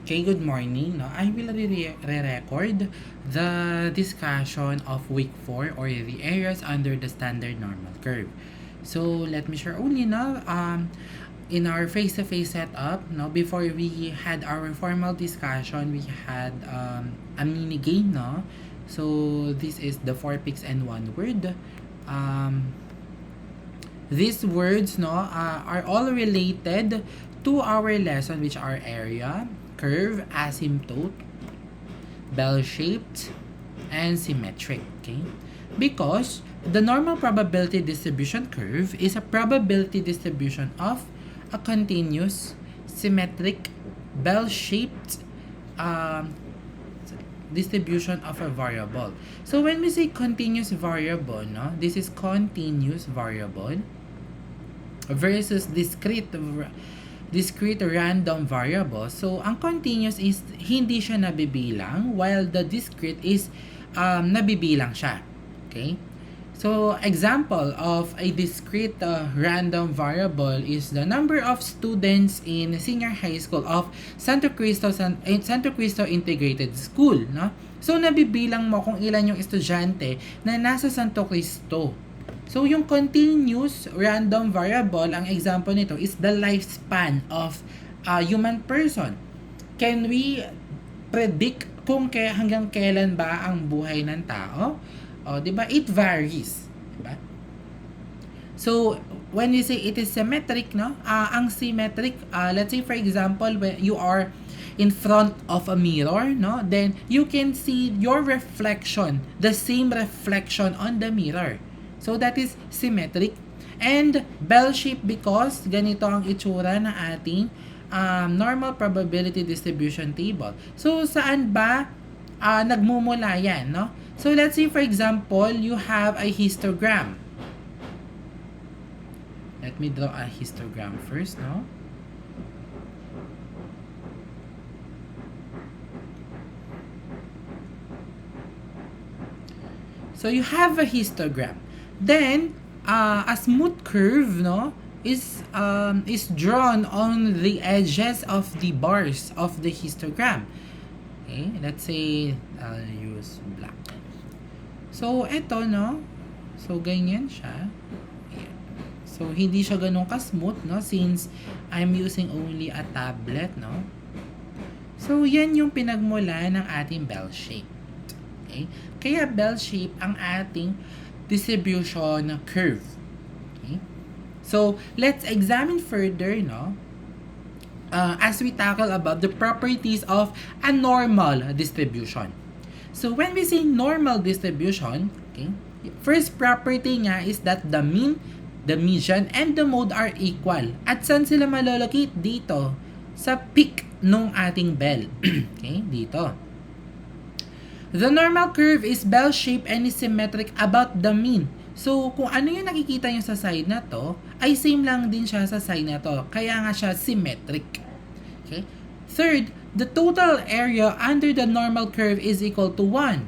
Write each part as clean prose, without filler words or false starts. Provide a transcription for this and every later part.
Okay, good morning. No, I will re-record the discussion of week 4 or the areas under the standard normal curve. So let me share only now in our face-to-face setup, no, before we had our formal discussion, we had a mini game, no. So this is the 4 picks and 1 word. These words, no, are all related to our lesson, which are area, curve, asymptote, bell-shaped, and symmetric. Okay, because the normal probability distribution curve is a probability distribution of a continuous, symmetric, bell-shaped distribution of a variable. So when we say continuous variable, no, this is continuous variable versus discrete random variable. So ang continuous is hindi siya nabibilang, while the discrete is nabibilang siya. Okay? So example of a discrete random variable is the number of students in senior high school of Santo Cristo Integrated School, no? So nabibilang mo kung ilan yung estudyante na nasa Santo Cristo. So, yung continuous random variable, ang example nito is the lifespan of a human person. Can we predict kung hanggang kailan ba ang buhay ng tao? O, di ba? It varies. Di ba? So, when we say it is symmetric, no? Ang symmetric, let's say for example, when you are in front of a mirror, no? Then, you can see your reflection, the same reflection on the mirror. So, that is symmetric. And bell-shaped because ganito ang itsura ng ating normal probability distribution table. So, saan ba nagmumula yan, no? So, let's say for example, you have a histogram. Let me draw a histogram first, no? So, you have a histogram. Then, a smooth curve, no, is drawn on the edges of the bars of the histogram. Okay, let's say I'll use black. So, eto, no, so ganyan siya. Ayan. So, hindi siya ganun ka-smooth, no, since I'm using only a tablet, no. So, yan yung pinagmula ng ating bell shape. Okay, kaya bell shape ang ating distribution curve. Okay? So, let's examine further, no? As we tackle about the properties of a normal distribution. So, when we say normal distribution, okay, first property nga is that the mean, the median, and the mode are equal. At saan sila malolocate? Dito, sa peak nung ating bell. Okay, dito. The normal curve is bell-shaped and is symmetric about the mean. So, kung ano yung nakikita nyo sa side na to, ay same lang din siya sa side na to. Kaya nga siya symmetric. Okay? Third, the total area under the normal curve is equal to 1.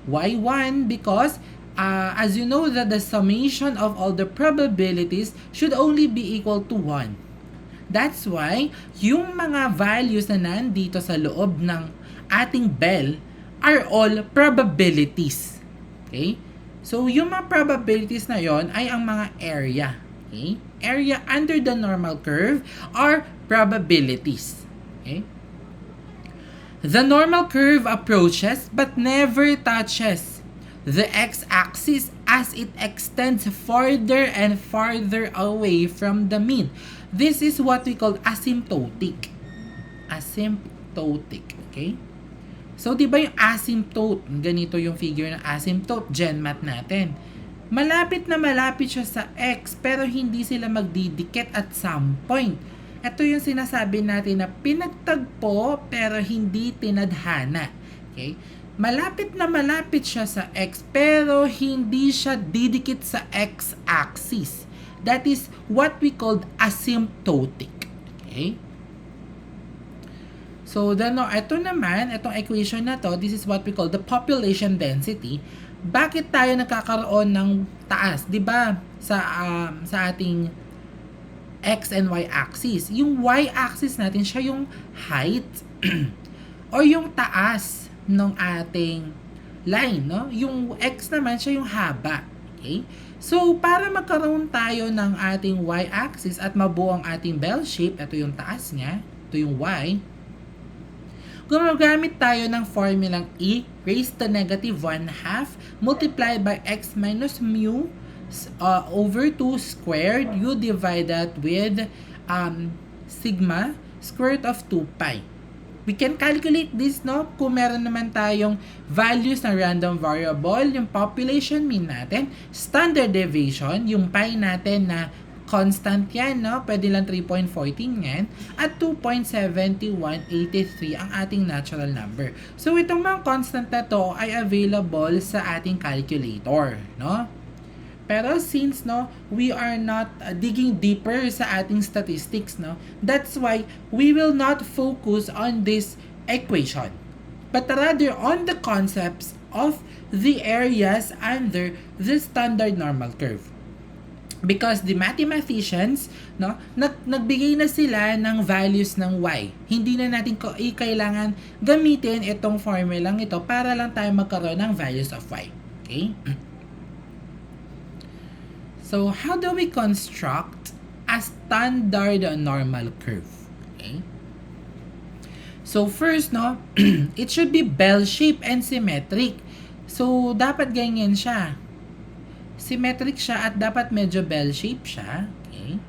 Why 1? Because, as you know that the summation of all the probabilities should only be equal to 1. That's why, yung mga values na nandito sa loob ng ating bell are all probabilities. Okay? So, yung mga probabilities na yon ay ang mga area. Okay? Area under the normal curve are probabilities. Okay? The normal curve approaches but never touches the x-axis as it extends farther and farther away from the mean. This is what we call asymptotic. Asymptotic. Okay? So, di ba yung asymptote? Ganito yung figure ng asymptote, GenMat natin. Malapit na malapit siya sa x, pero hindi sila magdidikit at some point. Ito yung sinasabi natin na pinagtagpo, pero hindi tinadhana. Okay? Malapit na malapit siya sa x, pero hindi siya didikit sa x-axis. That is what we call asymptotic. Okay? So, ito naman, itong equation na to, this is what we call the population density. Bakit tayo nagkakaroon ng taas? 'Di ba? Sa ating x and y axis. Yung y axis natin, siya yung height. o yung taas ng ating line, no? Yung x naman siya yung haba. Okay? So, para magkaroon tayo ng ating y-axis at mabuo ang ating bell shape, ito yung taas niya, ito yung y, gumagamit tayo ng formulang e raised to negative 1/2 multiplied by x minus mu over 2 squared, you divide that with sigma square root of 2 pi. We can calculate this, no? Kung meron naman tayong values na random variable, yung population mean natin, standard deviation, yung pi natin na constant yan, no? Pwede lang 3.14 yan, at 2.7183 ang ating natural number. So, itong mga constant na to ay available sa ating calculator, no? Pero since we are not digging deeper sa ating statistics, that's why we will not focus on this equation, but rather on the concepts of the areas under the standard normal curve. Because the mathematicians, nagbigay na sila ng values ng y. Hindi na natin kailangan gamitin itong formulang ito para lang tayo magkaroon ng values of y. Okay? So, how do we construct a standard normal curve? Okay? So, first, it should be bell-shaped and symmetric. So, dapat ganyan siya. Symmetric siya at dapat medyo bell-shaped siya. Okay?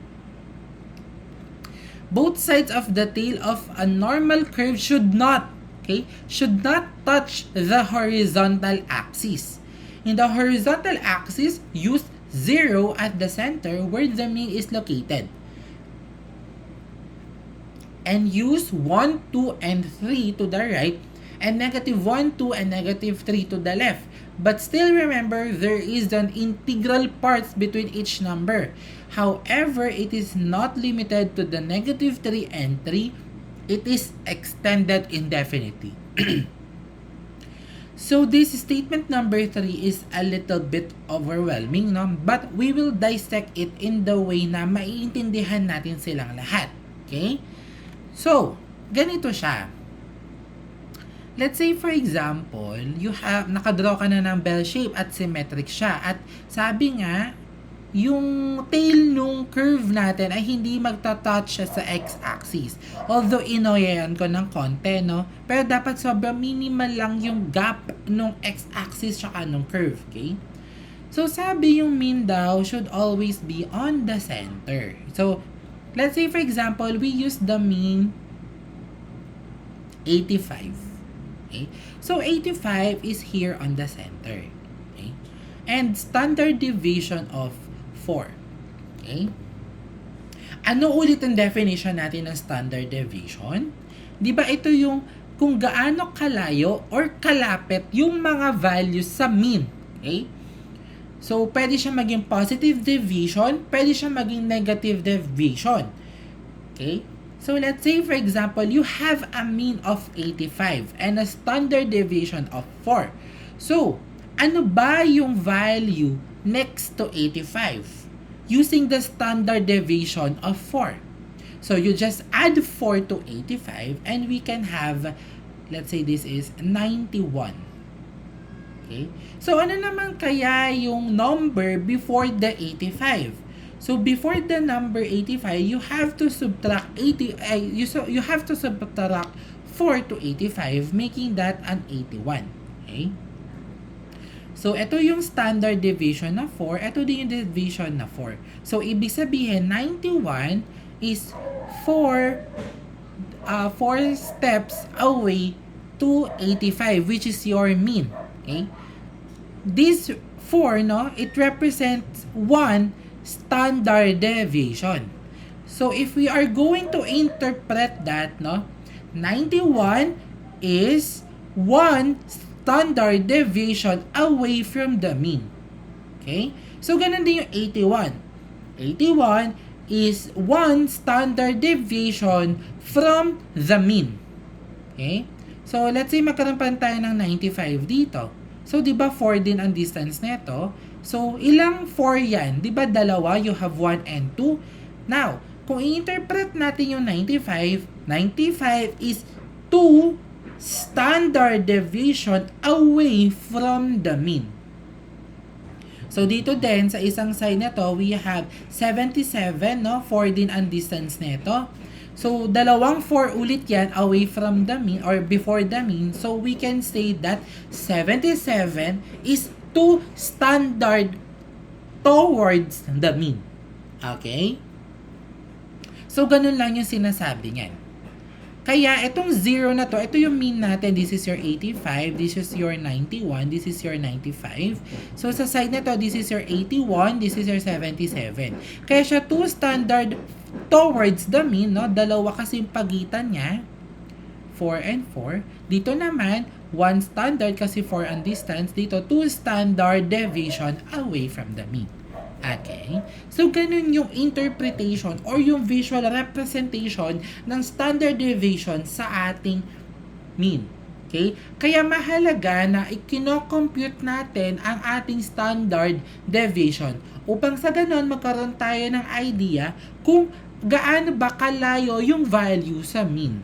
Both sides of the tail of a normal curve should not touch the horizontal axis. In the horizontal axis, use 0 at the center where the mean is located. And use 1, 2, and 3 to the right, and negative 1, 2, and negative 3 to the left. But still remember, there is an integral parts between each number. However, it is not limited to the negative 3 and 3. It is extended indefinitely. So, this statement number 3 is a little bit overwhelming, but we will dissect it in the way na maiintindihan natin silang lahat. Okay? So, ganito siya. Let's say, for example, nakadraw ka na ng bell shape at symmetric siya. At sabi nga, yung tail nung curve natin ay hindi magta-touch siya sa x-axis. Although, inoyayan ko ng konti, pero dapat sobrang minimal lang yung gap nung x-axis tsaka nung curve, okay? So, sabi yung mean daw should always be on the center. So, let's say, for example, we use the mean 85. Okay? So, 85 is here on the center. Okay? And standard deviation of 4. Okay? Ano ulit ang definition natin ng standard deviation? Di ba ito yung kung gaano kalayo or kalapit yung mga values sa mean. Okay? So, pwede siya maging positive deviation, pwede siya maging negative deviation. Okay? So, let's say, for example, you have a mean of 85 and a standard deviation of 4. So, ano ba yung value next to 85 using the standard deviation of 4? So, you just add 4 to 85 and we can have, let's say this is 91. Okay? So, ano naman kaya yung number before the 85? So, before the number 85, you have to subtract 4 to 85, making that an 81. Okay? So, ito yung standard deviation na 4. Ito din yung deviation na 4. So, ibig sabihin, 91 is 4 steps away to 85, which is your mean. Okay? This 4, it represents 1 standard deviation. So, if we are going to interpret that, 91 is 1 standard deviation away from the mean. Okay? So, ganun din yung 81. 81 is 1 standard deviation from the mean. Okay? So, let's say magkaroon pa tayo ng 95 dito. So, di ba 4 din ang distance nito? So, ilang 4 yan? Di ba dalawa? You have 1 and 2. Now, kung i-interpret natin yung 95, 95 is 2 standard deviation away from the mean. So dito din sa isang side nito, we have 77, no? 4 din ang distance nito. So dalawang 4 ulit yan away from the mean or before the mean. So we can say that 77 is 2 standard towards the mean. Okay? So ganun lang yung sinasabi niyan. Kaya itong 0 na to, ito yung mean natin. This is your 85, this is your 91, this is your 95. So sa side na to, this is your 81, this is your 77. Kaya siya 2 standard towards the mean, no? Dalawa kasi yung pagitan niya, 4 and 4. Dito naman, 1 standard kasi 4 ang distance. Dito, 2 standard deviation away from the mean. Okay? So, ganun yung interpretation or yung visual representation ng standard deviation sa ating mean. Okay? Kaya mahalaga na ikino-compute natin ang ating standard deviation upang sa ganun magkaroon tayo ng idea kung gaano ba kalayo yung value sa mean.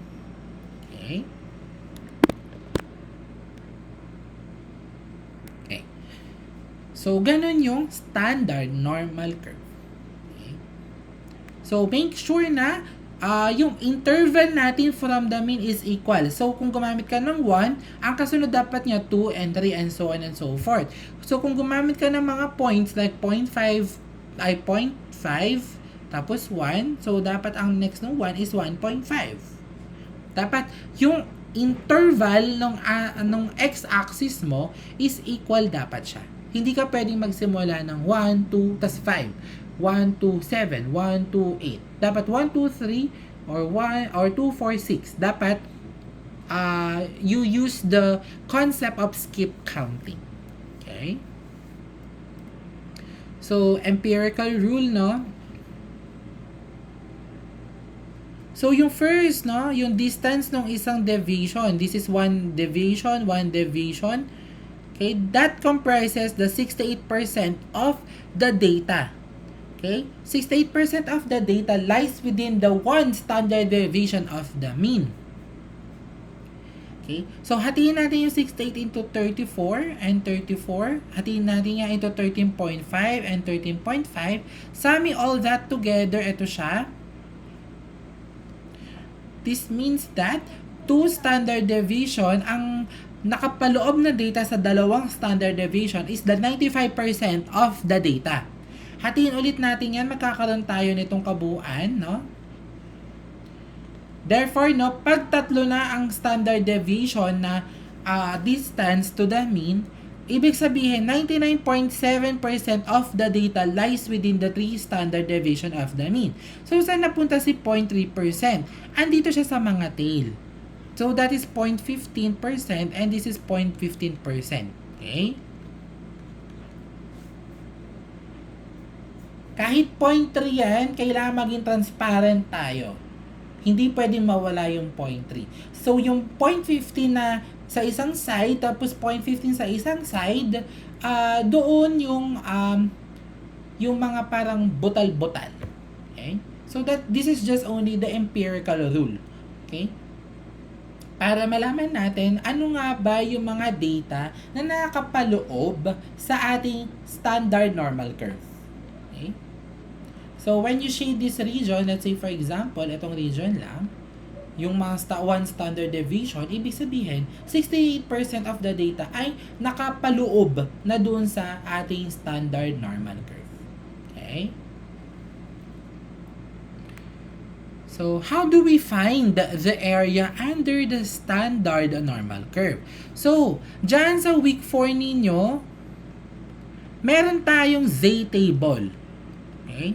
Okay? So, ganun yung standard normal curve. Okay. So, make sure na yung interval natin from the mean is equal. So, kung gumamit ka ng 1, ang kasunod dapat niya 2 and 3 and so on and so forth. So, kung gumamit ka ng mga points like 0.5, tapos 1, so dapat ang next ng 1 is 1.5. Dapat yung interval ng x-axis mo is equal dapat siya. Hindi ka pwedeng magsimula ng 1, 2, tas 5. 1, 2, 7, 1, 2, 8. Dapat 1, 2, 3, or 1, or 2, 4, 6. Dapat, you use the concept of skip counting. Okay? So, empirical rule, no? So, yung first, no? Yung distance ng isang deviation. This is one deviation. Okay, that comprises the 68% of the data. Okay, 68% of the data lies within the 1 standard deviation of the mean. Okay, so hatiin natin yung 68 into 34 and 34. Hatiin natin yan into 13.5 and 13.5. Summing all that together, ito siya. This means that 2 standard deviation ang nakapaloob na data sa dalawang standard deviation is the 95% of the data. Hatiin ulit natin yan, magkakaroon tayo nitong kabuuan, no? Therefore, no, pag tatlo na ang standard deviation na distance to the mean, ibig sabihin 99.7% of the data lies within the 3 standard deviation of the mean. So, saan napunta si 0.3%? Andito siya sa mga tail. So, that is 0.15% and this is 0.15%. Okay? Kahit 0.3 yan, kailangan maging transparent tayo. Hindi pwedeng mawala yung 0.3. So, yung 0.15 na sa isang side, tapos 0.15 sa isang side, doon yung mga parang butal-butal. Okay? So, this is just only the empirical rule. Okay? Para malaman natin ano nga ba yung mga data na nakakapaloob sa ating standard normal curve. Okay? So, when you shade this region, let's say for example, itong region lang, yung mga 1 standard deviation, ibig sabihin, 68% of the data ay nakapaloob na doon sa ating standard normal curve. Okay? So, how do we find the area under the standard normal curve? So, dyan sa week 4 ninyo, meron tayong z-table. Okay?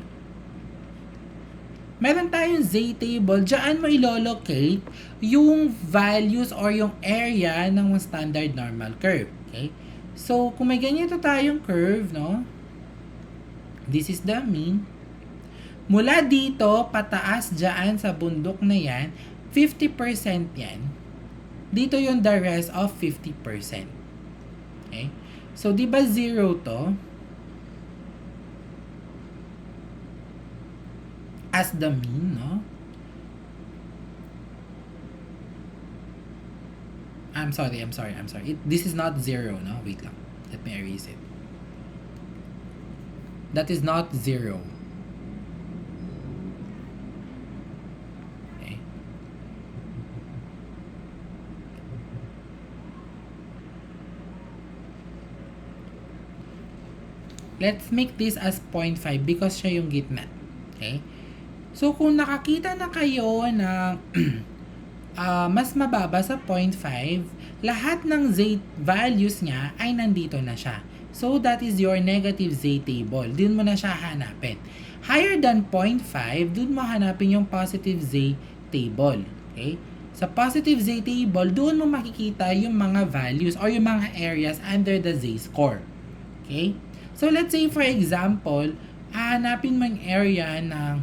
Meron tayong z-table. Dyan mo ilolocate yung values or yung area ng standard normal curve. Okay? So, kung may ganito tayong curve, no? This is the mean. Mula dito, pataas dyan sa bundok na yan, 50% yan. Dito yung the rest of 50%. Okay? So, di ba 0 to? As the mean, no? I'm sorry. This is not 0, no? Wait lang. Let me erase it. That is not 0. Okay. Let's make this as 0.5 because siya yung gitna. Okay? So, kung nakakita na kayo ng mas mababa sa 0.5, lahat ng z values niya ay nandito na siya. So, that is your negative z table. Dun mo na siya hanapin. Higher than 0.5, dun mo hanapin yung positive z table. Okay? Sa positive z table, dun mo makikita yung mga values or yung mga areas under the z-score. Okay? So, let's say for example, hanapin mo yung area ng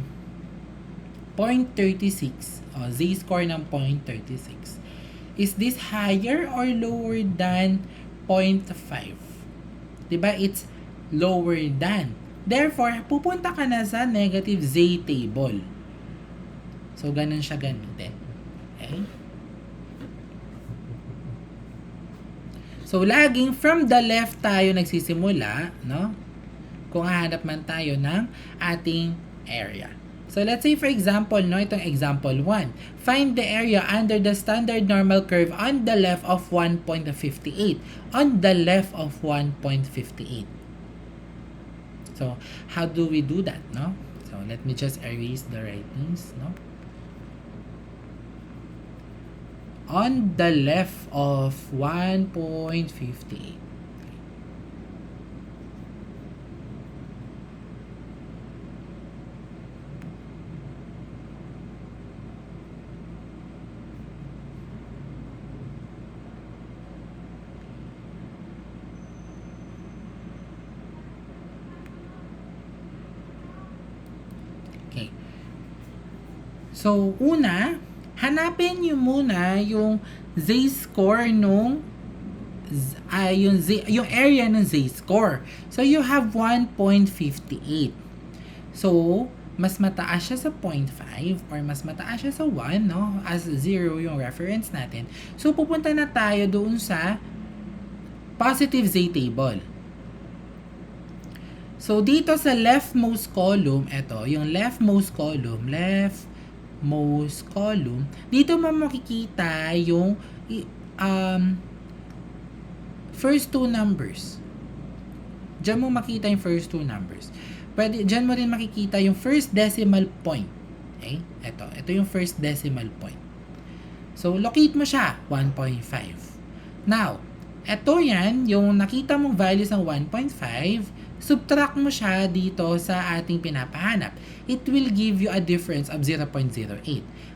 0.36. Z-score ng 0.36. Is this higher or lower than 0.5? Diba? It's lower than. Therefore, pupunta ka na sa negative z table. So, ganun siya gamitin. Okay? So, laging from the left tayo nagsisimula, no? Kung hahanap man tayo ng ating area. So, let's say for example, no, itong example 1. Find the area under the standard normal curve on the left of 1.58. On the left of 1.58. So, how do we do that, no? So, let me just erase the writings, no? On the left of 1.58. Okay. So, una, hanapin nyo muna yung z-score nung yung area ng z-score. So, you have 1.58. So, mas mataas siya sa 0.5 or mas mataas siya sa 1, no? As 0 yung reference natin. So, pupunta na tayo doon sa positive z table. So, dito sa leftmost column, ito, yung leftmost column, dito mo makikita yung first two numbers. Diyan mo makita yung first two numbers. Pwede, diyan mo rin makikita yung first decimal point. Okay? Ito yung first decimal point. So, locate mo siya, 1.5. Now, ito yan, yung nakita mong values ng 1.5, subtract mo siya dito sa ating pinapahanap. It will give you a difference of 0.08.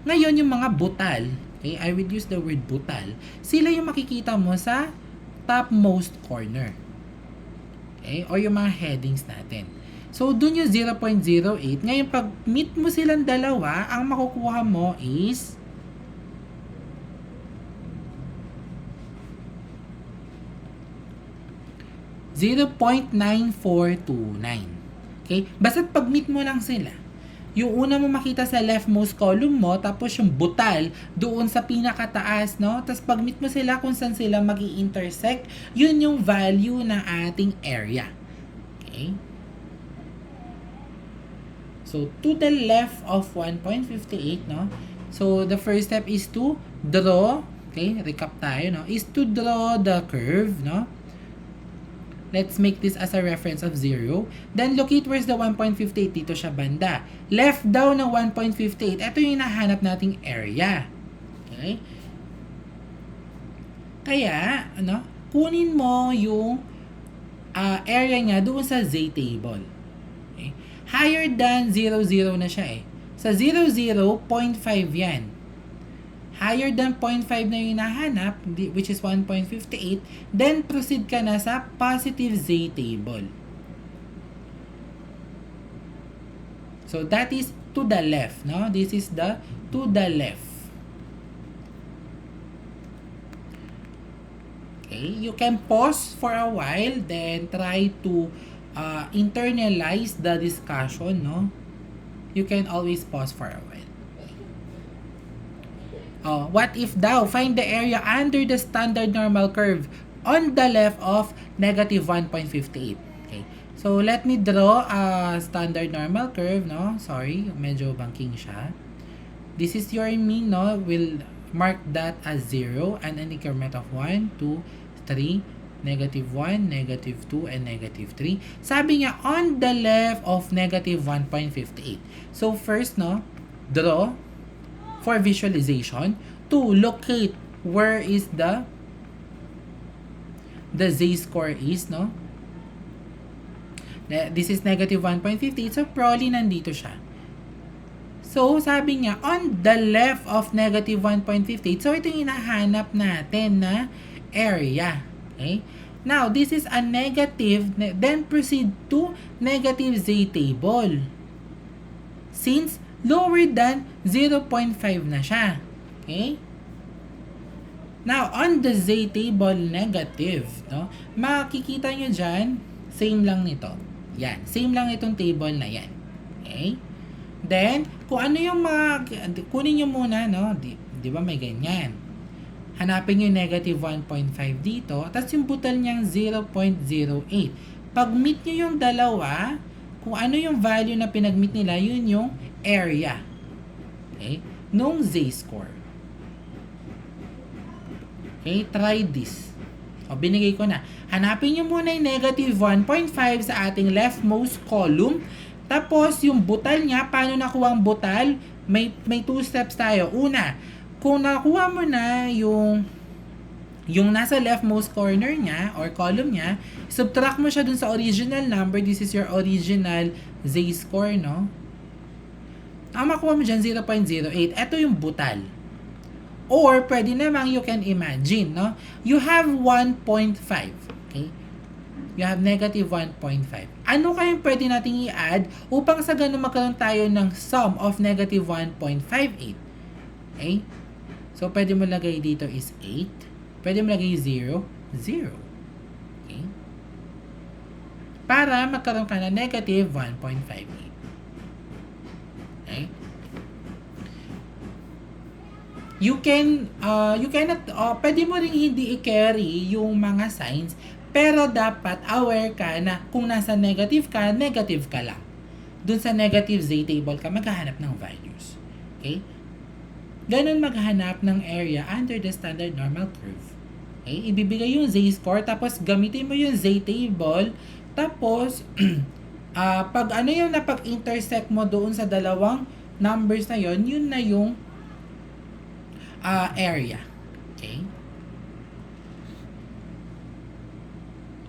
Ngayon, yung mga butal, okay, I will use the word butal, sila yung makikita mo sa topmost corner. Okay, o yung mga headings natin. So, dun yung 0.08. Ngayon, pag meet mo silang dalawa, ang makukuha mo is 0.9429. Okay? Basta't pag-meet mo lang sila. Yung una mo makita sa leftmost column mo, tapos yung butal doon sa pinakataas, no? Tapos pag-meet mo sila kung saan sila magi-intersect, yun yung value ng ating area. Okay? So, to the left of 1.58, no? So, the first step is to draw, okay? Recap tayo, no? Is to draw the curve, no? Let's make this as a reference of 0. Then, locate where's the 1.58. Dito siya banda. Left down ng 1.58. Ito yung hinahanap nating area. Okay? Kaya, ano, kunin mo yung area niya doon sa z table. Okay? Higher than 0, 0 na siya eh. Sa 0, 0, 0.5 yan. Higher than 0.5 na yung hinahanap, which is 1.58, then proceed ka na sa positive z table. So, that is to the left, no? This is the to the left. Okay, you can pause for a while, then try to internalize the discussion, no? You can always pause for a while. What if daw? Find the area under the standard normal curve on the left of negative 1.58. Okay. So, let me draw a standard normal curve, no? Sorry, medyo banking siya. This is your mean, no? We'll mark that as 0 and an increment of 1, 2, 3, negative 1, negative 2, and negative 3. Sabi niya, on the left of negative 1.58. So, first, no? Draw for visualization to locate where is the z-score is, no? This is negative 1.58, so probably nandito siya. So, sabi niya, on the left of negative 1.58, so ito yung hinahanap natin na area. Okay? Now, this is a negative, then proceed to negative z table. Since lower than 0.5 na siya. Okay? Now, on the z table negative, no, makikita nyo dyan, same lang nito. Yan. Same lang itong table na yan. Okay? Then, kung ano yung kunin nyo muna, no, di ba may ganyan. Hanapin nyo yung negative 1.5 dito, tapos yung butal niyang 0.08. Pag meet nyo yung dalawa, kung ano yung value na pinag-meet nila, yun yung area. Okay? Nung z-score. Okay? Try this. O, binigay ko na. Hanapin nyo muna yung negative 1.5 sa ating leftmost column. Tapos, yung butal niya, paano nakuha ang butal? May 2 steps tayo. Una, kung nakuha mo na yung nasa leftmost corner niya or column niya, subtract mo siya dun sa original number. This is your original z-score, no? Ang makuha mo dyan, 0.08. Ito yung butal. Or, pwede namang you can imagine, no? You have 1.5. Okay? You have negative 1.5. Ano kayong pwede nating i-add upang sa ganun magkaroon tayo ng sum of negative 1.58? Okay? So, pwede mo lagay dito is 8. Pwede mo lagay 0, 0. Okay? Para magkaroon ka na negative 1.58. Okay? You cannot, pwede mo rin hindi i-carry yung mga signs, pero dapat aware ka na kung nasa negative ka lang. Dun sa negative z table ka, maghahanap ng values. Okay? Ganun maghanap ng area under the standard normal curve. Okay? Ibibigay yung z-score, tapos gamitin mo yung z table, tapos, pag ano yung napag-intersect mo doon sa dalawang numbers na yon, yun na yung area. Okay?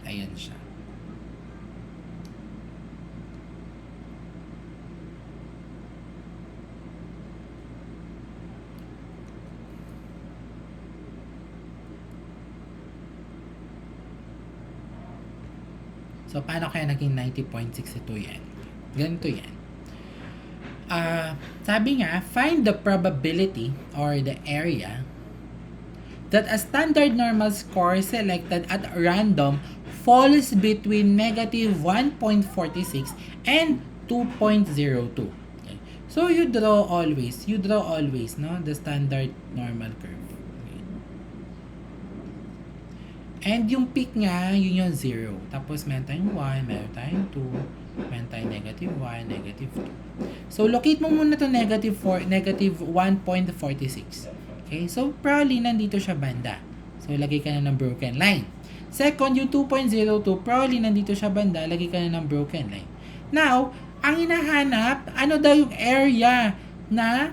Ayan siya. So, paano kaya naging 90.62 yan? Ganito yan. Sabi nga, find the probability or the area that a standard normal score selected at random falls between negative 1.46 and 2.02. Okay. So, you draw always, no? The standard normal curve. Okay. And yung peak nga, yun yung 0. Tapos, meron tayong 1, meron tayong 2, meron tayong negative 1, negative 2. So, locate mo muna ito negative 1.46. Okay, so probably nandito siya banda. So, lagay ka na ng broken line. Second, yung 2.02, probably nandito siya banda, lagay ka na ng broken line. Now, ang hinahanap, ano daw yung area na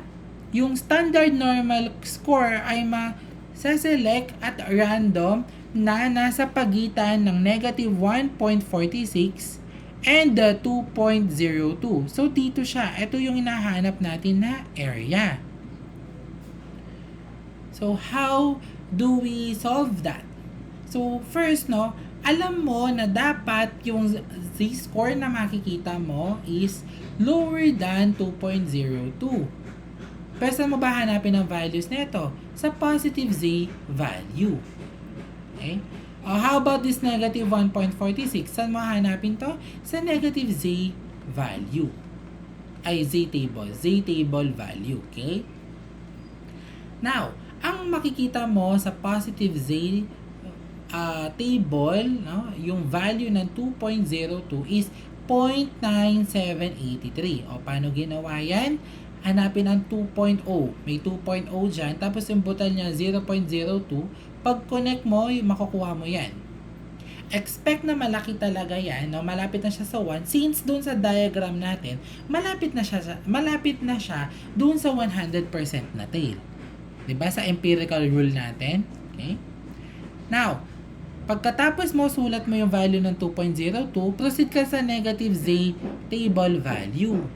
yung standard normal score ay ma-select at random na nasa pagitan ng negative 1.46 and the 2.02. So, dito siya. Ito yung hinahanap natin na area. So, how do we solve that? So, first, no, alam mo na dapat yung z-score na makikita mo is lower than 2.02. Pero saan mo ba hanapin ang values nito? Sa positive z value. Okay? How about this negative 1.46? Saan mo hanapin to? Sa negative z value. Ay, z table. Z table value. Okay? Now, ang makikita mo sa positive z table, no, yung value ng 2.02 is 0.9783. O, paano ginawa yan? Hanapin ang 2.0. May 2.0 dyan. Tapos yung butal niya 0.02. Pag connect mo, makukuha mo yan. Expect na malaki talaga yan, no? Malapit na siya sa 1 since doon sa diagram natin, malapit na siya doon sa 100% na tail. 'Di ba sa empirical rule natin? Okay? Now, pagkatapos mo sulat mo yung value ng 2.02, proceed ka sa negative z table value.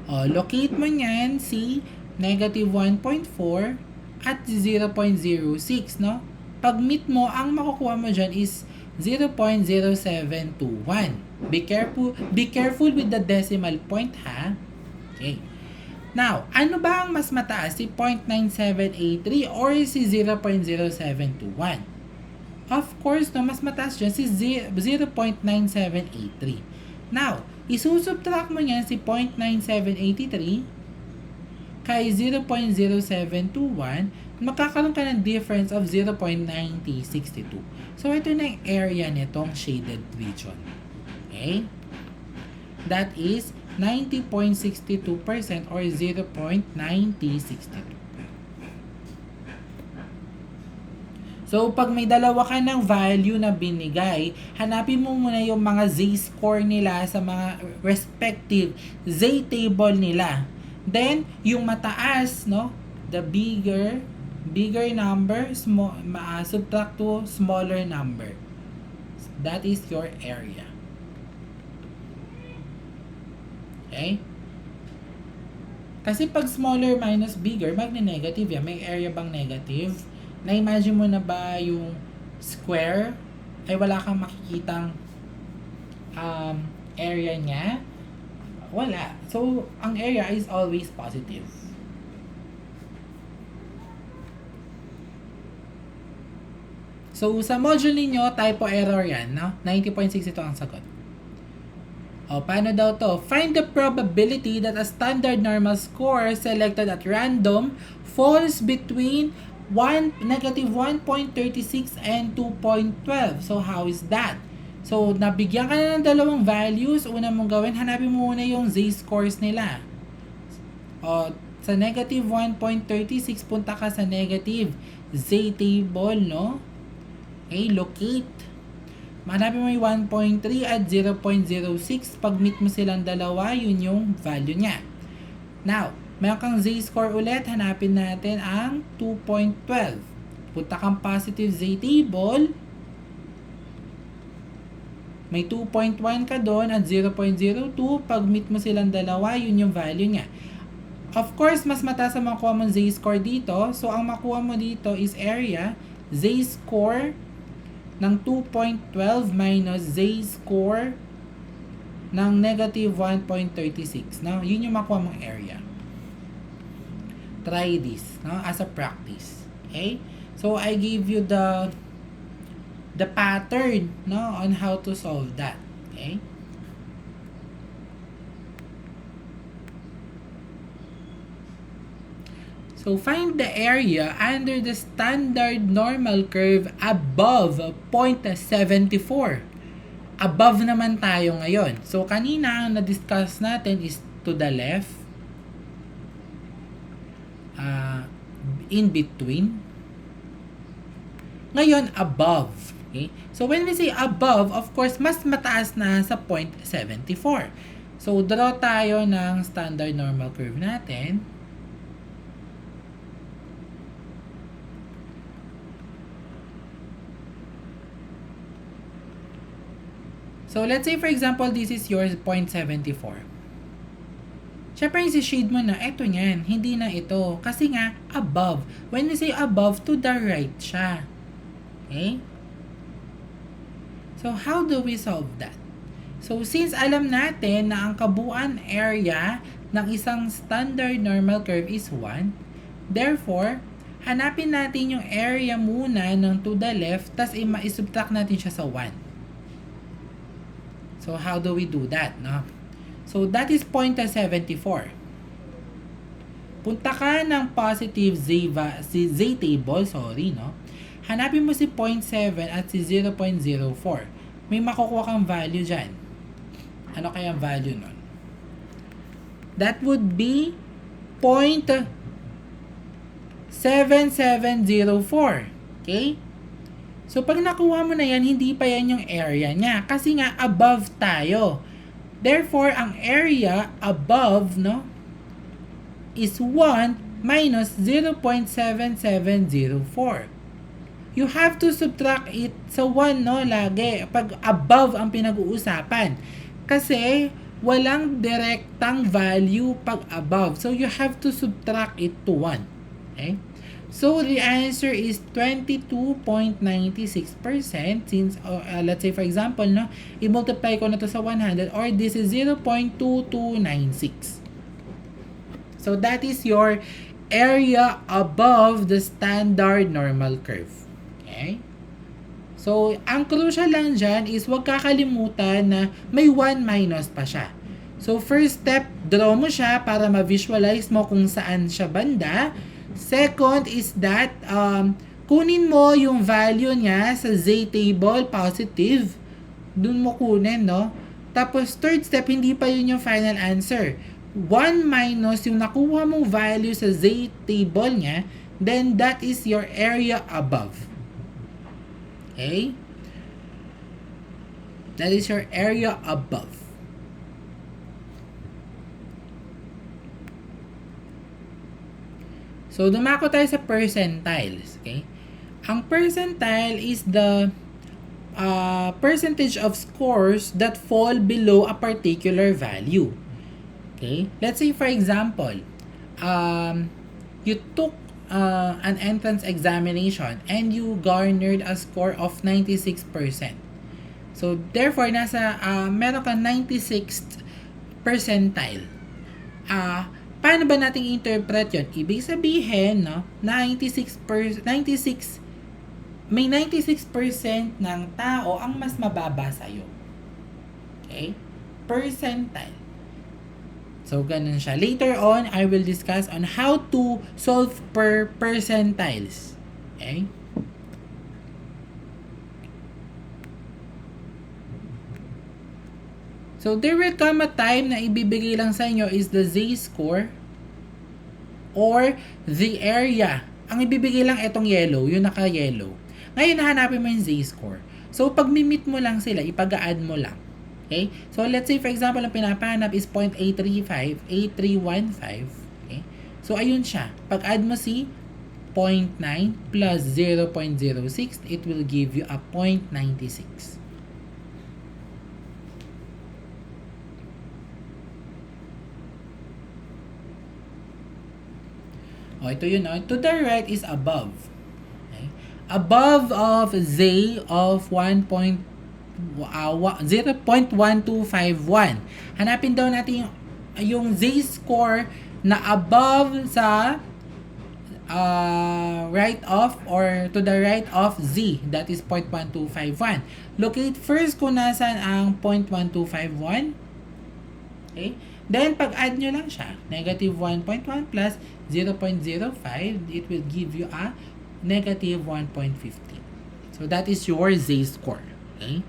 O, locate mo niyan si negative 1.4 at 0.06, no? Pag meet mo, ang makukuha mo dyan is 0.0721. Be careful with the decimal point, ha? Okay. Now, ano ba ang mas mataas? Si 0.9783 or si 0.0721? Of course, no, mas mataas dyan si 0.9783. Now, isusubtract mo niyan si 0.9783 kay 0.0721, magkakaroon ka ng difference of 0.9062. So, ito na yung area nitong shaded region. Okay? That is 90.62% or 0.9062. So, pag may dalawa ka ng value na binigay, hanapin mo muna yung mga z-score nila sa mga respective z-table nila. Then, yung mataas, no? The bigger number, subtract to smaller number. That is your area. Okay? Kasi pag smaller minus bigger, magne-negative yan. May area bang negative? Na-imagine mo na ba yung square ay wala kang makikitang area niya? Wala. So, ang area is always positive. So, sa module ninyo, typo error yan, no? 90.62 ang sagot. O, paano daw to? Find the probability that a standard normal score selected at random falls between negative 1.36 and 2.12. So, how is that? So, nabigyan ka na ng dalawang values. Una mong gawin, hanapin mo muna yung z-scores nila. O, sa negative 1.36, punta ka sa negative z-table, no? Okay, locate. Hanapin mo yung 1.3 at 0.06. Pag meet mo silang dalawa, yun yung value niya. Now, mayroon kang z-score ulit. Hanapin natin ang 2.12. Punta kang positive z-table. May 2.1 ka doon at 0.02. Pag meet mo silang dalawa, yun yung value niya. Of course, mas mataas ang makuha mong z-score dito. So, ang makuha mo dito is area. Z-score ng 2.12 minus z-score ng negative 1.36. Now, yun yung makuha mong area. Try this, no, as a practice. Okay? So, I gave you the pattern, no, on how to solve that. Okay? So, find the area under the standard normal curve above 0.74. Above naman tayo ngayon. So, kanina ang na-discuss natin is to the left, in between. Ngayon, above. Okay? So, when we say above, of course, mas mataas na sa 0.74. So, draw tayo ng standard normal curve natin. So, let's say, for example, this is yours 0.74. Siyempre, isi-shade mo na, eto niyan, hindi na ito. Kasi nga, above. When we say above, to the right siya. Okay? So, how do we solve that? So, since alam natin na ang kabuuan area ng isang standard normal curve is 1, therefore, hanapin natin yung area muna ng to the left, tas i-subtract natin siya sa 1. So, how do we do that, no? So, that is 0.74. punta ka ng positive z table, no? Hanapin mo si 0.7 at si 0.04. May makukuha kang value dyan. Ano kaya ang value nun? That would be 0.7704. Okay? So, pag nakuha mo na yan, hindi pa yan yung area niya. Kasi nga, above tayo. Therefore, ang area above, no, is 1 minus 0.7704. You have to subtract it sa 1, no, lagi. Pag above ang pinag-uusapan. Kasi, walang direktang value pag above. So, you have to subtract it to 1. Okay? So, the answer is 22.96% since, let's say for example, no, i-multiply ko na to sa 100 or this is 0.2296. So, that is your area above the standard normal curve. Okay? So, ang crucial lang dyan is huwag kakalimutan na may 1 minus pa siya. So, first step, draw mo siya para ma-visualize mo kung saan siya banda. Second is that, kunin mo yung value niya sa Z table, positive. Dun mo kunin, no? Tapos, third step, hindi pa yun yung final answer. 1 minus yung nakuha mong value sa Z table niya, then that is your area above. Okay? That is your area above. So, dumako tayo sa percentiles. Okay? Ang percentile is the percentage of scores that fall below a particular value. Okay? Let's say, for example, you took an entrance examination and you garnered a score of 96%. So, therefore, meron ka 96th percentile. Paano ba natin interpret yun? Ibig sabihin, no, may 96% ng tao ang mas mababa sa'yo. Okay? Percentile. So, ganun siya. Later on, I will discuss on how to solve per percentiles. Okay? So, there will come a time na ibibigay lang sa inyo is the z-score or the area. Ang ibibigay lang itong yellow, yung naka-yellow. Ngayon, nahanapin mo yung z-score. So, pag mi-meet mo lang sila, ipag-add mo lang. Okay? So, let's say, for example, ang pinapahanap is 0.835, 8315. Okay? So, ayun siya. Pag-add mo si 0.9 plus 0.06, it will give you a 0.96. O, ito yun. To the right is above. Okay? Above of Z of 0.1251. Hanapin daw natin yung z-score na above sa right of or to the right of z, that is 0.1251. Locate first kung nasan ang 0.1251. Okay? Then, pag-add nyo lang siya, negative 1.1 plus 0.05, it will give you a negative 1.15. So, that is your z-score. Okay?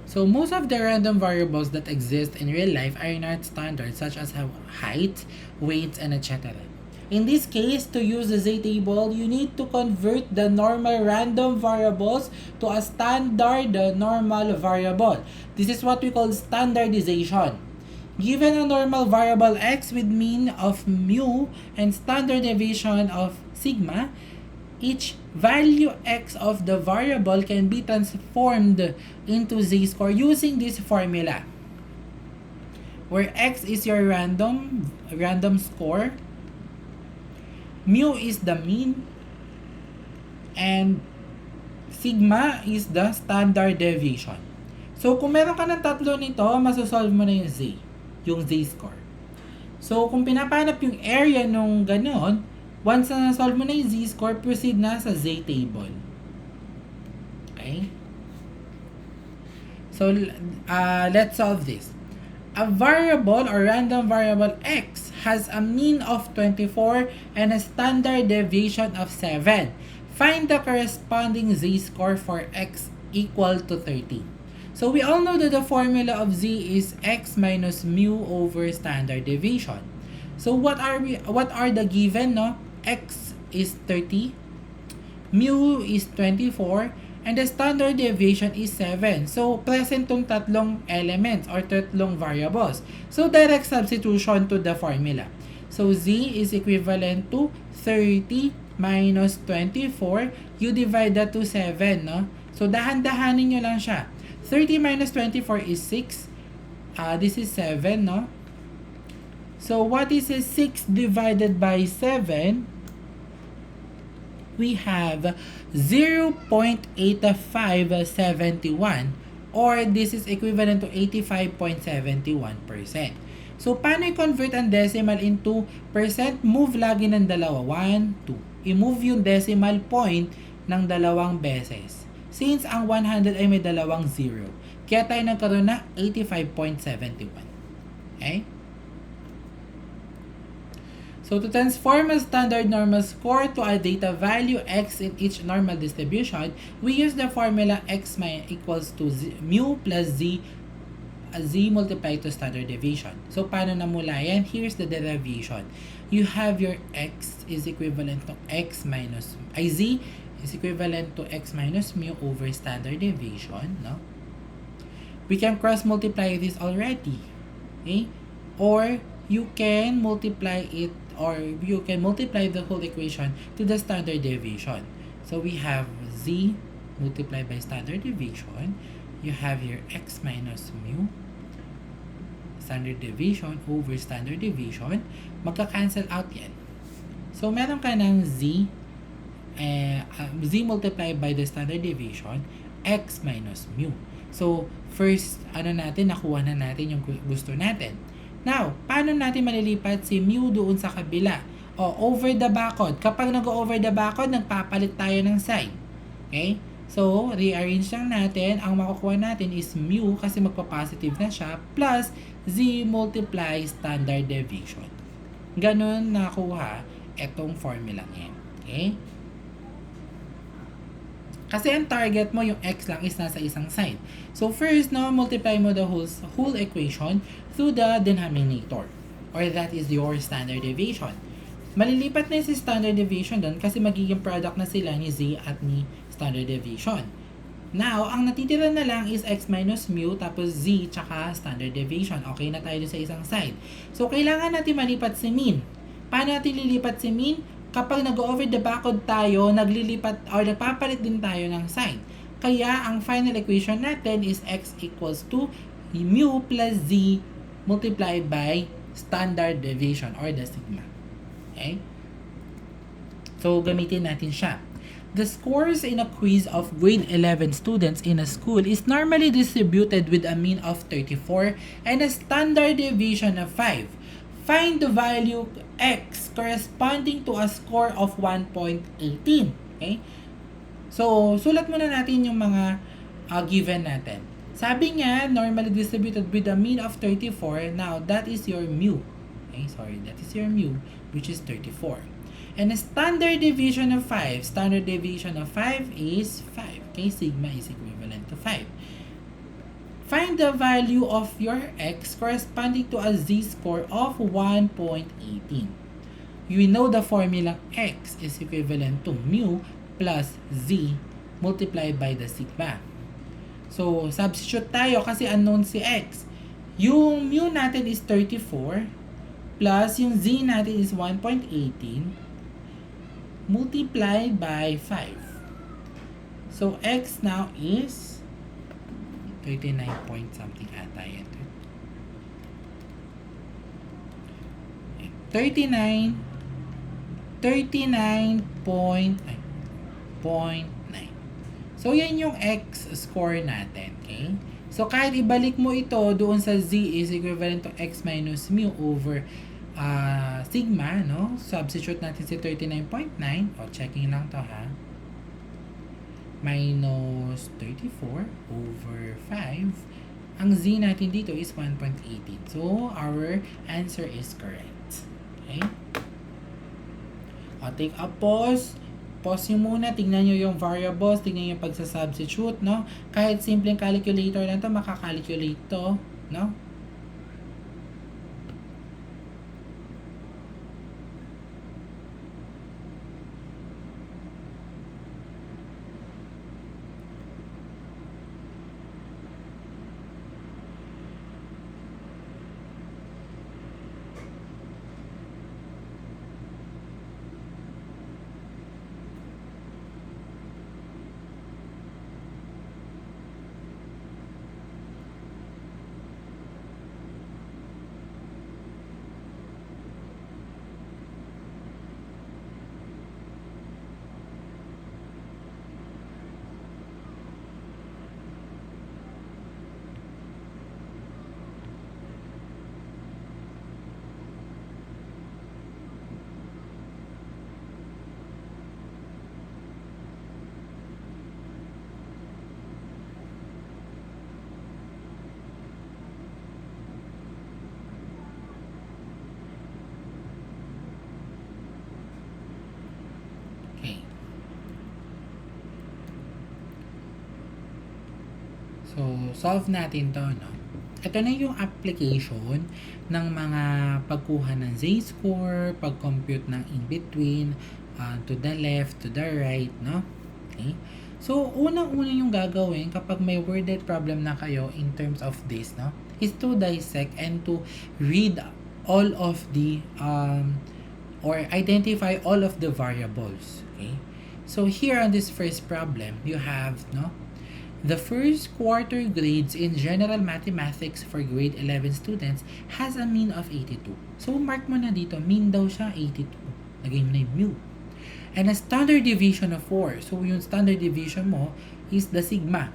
So, most of the random variables that exist in real life are not standard, such as height, weight, and etc. In this case, to use the z-table, you need to convert the normal random variables to a standard normal variable. This is what we call standardization. Given a normal variable x with mean of mu and standard deviation of sigma, each value x of the variable can be transformed into z-score using this formula, where x is your random score, mu is the mean, and sigma is the standard deviation. So, kung meron ka ng tatlo nito, masosolve mo na yung z-score. So, kung pinapanap yung area nung ganon, once na nasolve mo na yung z-score, proceed na sa z-table. Okay? So, let's solve this. A variable or random variable x has a mean of 24 and a standard deviation of 7. Find the corresponding z-score for x equal to 30. So we all know that the formula of z is x minus mu over standard deviation. So what are the given, no? X is 30, mu is 24, and the standard deviation is 7. So present tong tatlong elements or tatlong variables. So direct substitution to the formula. So z is equivalent to 30 minus 24. You divide that to 7, no? So dahan-dahanin nyo lang siya. 30 minus 24 is 6. This is 7, no? So what is 6 divided by 7? We have 0.8571, or this is equivalent to 85.71%. So paano i-convert ang decimal into percent? Move lagi ng dalawa. 1, 2. I-move yung decimal point ng dalawang beses. Since ang 100 ay may dalawang 0, kaya tayo nagkaroon na 85.71. Okay? So to transform a standard normal score to a data value x in each normal distribution, we use the formula x equals to mu plus z multiplied to standard deviation. So paano namula yan? Here's the derivation. You have your x is equivalent to x minus z is equivalent to x minus mu over standard deviation, no? We can cross multiply this already, okay? Or you can multiply it, or you can multiply the whole equation to the standard deviation. So we have z multiplied by standard deviation. You have your x minus mu standard deviation over standard deviation. Magka-cancel out yan. So meron ka ng z multiplied by the standard deviation, x minus mu. So, first, nakuha na natin yung gusto natin. Now, paano natin malilipat si mu doon sa kabila? Over the backward. Kapag nag-over the backward, nagpapalit tayo ng sign. Okay? So, rearrange lang natin. Ang makukuha natin is mu kasi magpa-positive na siya plus z multiply standard deviation. Ganun nakuha itong formula niya. Okay? Kasi ang target mo, yung x lang is nasa isang side. So first, no, multiply mo the whole equation through the denominator. Or that is your standard deviation. Malilipat na si standard deviation doon kasi magiging product na sila ni z at ni standard deviation. Now, ang natitira na lang is x minus mu tapos z tsaka standard deviation. Okay na tayo sa isang side. So kailangan natin malipat si mean. Paano natin lilipat si mean? Kapag nag-over the backward tayo, naglilipat or nagpapalit din tayo ng sign. Kaya ang final equation natin is x equals to mu plus z multiplied by standard deviation or the sigma. Okay? So, gamitin natin siya. The scores in a quiz of grade 11 students in a school is normally distributed with a mean of 34 and a standard deviation of 5. Find the value x corresponding to a score of 1.18. Okay? So, sulat muna natin yung mga given natin. Sabi niya, normally distributed with a mean of 34. Now, that is your mu. Okay? Sorry, that is your mu, which is 34. And a standard deviation of 5. Standard deviation of 5 is 5. Okay? Sigma is equivalent to 5. Find the value of your x corresponding to a z-score of 1.18. You know the formula x is equivalent to mu plus z multiplied by the sigma. So, substitute tayo kasi unknown si x. Yung mu natin is 34 plus yung z natin is 1.18. multiplied by 5. So, x now is 39 point something ata yan. 39.9. So, yan yung x score natin. Okay? So, kahit ibalik mo ito doon sa z is equivalent to x minus mu over sigma, no? Substitute natin si 39.9. O, checking lang to ha. Minus 34 over 5. Ang z natin dito is 1.18. So, our answer is correct. Okay? O, take a pause. Pause nyo muna, tingnan nyo yung variables, tingnan nyo yung pagsasubstitute, no? Kahit simpleng calculator lang to, makakalculate to, no? So, solve natin to, no? Ito na yung application ng mga pagkuha ng z-score, pag-compute ng in-between, to the left, to the right, no? Okay? So, unang-una yung gagawin kapag may worded problem na kayo in terms of this, no? Is to dissect and to read all of the, or identify all of the variables, okay? So, here on this first problem, you have, no? The first quarter grades in general mathematics for grade 11 students has a mean of 82. So, mark mo na dito, mean daw siya 82. Lagay mo na yung mu. And a standard deviation of 4. So, yung standard deviation mo is the sigma.